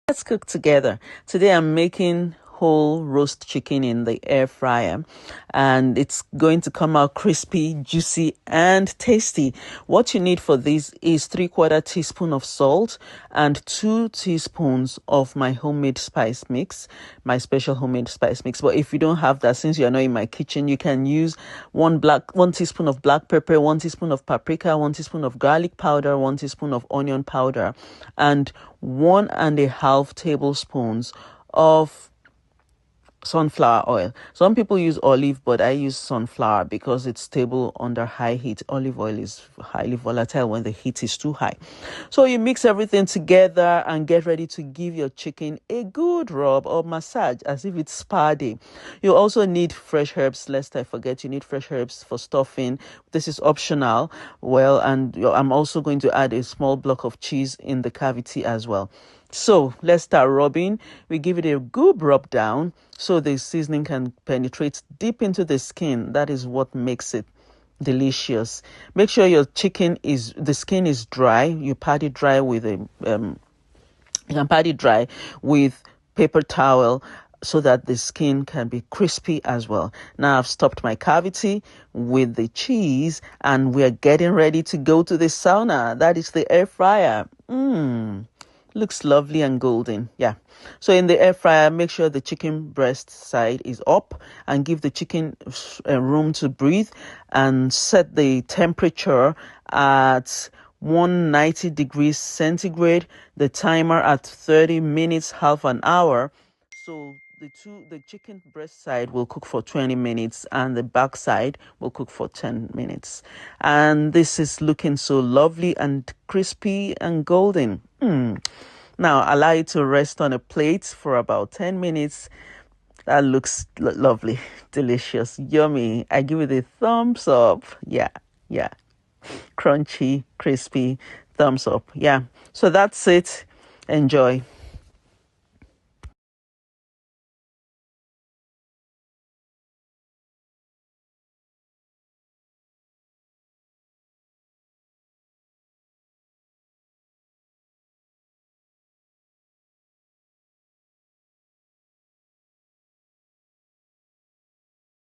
Let's cook together. Today I'm making whole roast chicken in the air fryer, and it's going to come out crispy, juicy, and tasty. What you need for this is 3/4 teaspoon of salt and 2 teaspoons of my homemade spice mix, my special homemade spice mix. But if you don't have that, since you're not in my kitchen, you can use one teaspoon of black pepper, 1 teaspoon of paprika, 1 teaspoon of garlic powder, 1 teaspoon of onion powder, and 1.5 tablespoons of sunflower oil. Some people use olive, but I use sunflower because it's stable under high heat. Olive oil is highly volatile when the heat is too high. So you mix everything together and get ready to give your chicken a good rub or massage as if it's spa day. You also need fresh herbs. Lest I forget, you need fresh herbs for stuffing. This is optional. And I'm also going to add a small block of cheese in the cavity as well. So let's start rubbing. We give it a good rub down so the seasoning can penetrate deep into the skin. That is what makes it delicious. Make sure your the skin is dry. You pat it dry with you can pat it dry with paper towel so that the skin can be crispy as well. Now I've stopped my cavity with the cheese and we're getting ready to go to the sauna. That is the air fryer. Looks lovely and golden. Yeah. So in the air fryer, make sure the chicken breast side is up and give the chicken room to breathe, and set the temperature at 190 degrees centigrade, the timer at 30 minutes, half an hour. So the chicken breast side will cook for 20 minutes and the back side will cook for 10 minutes. And this is looking so lovely and crispy and golden. Now allow it to rest on a plate for about 10 minutes. That looks lovely, delicious, yummy. I give it a thumbs up. Yeah. Crunchy, crispy, thumbs up. Yeah. So that's it. Enjoy.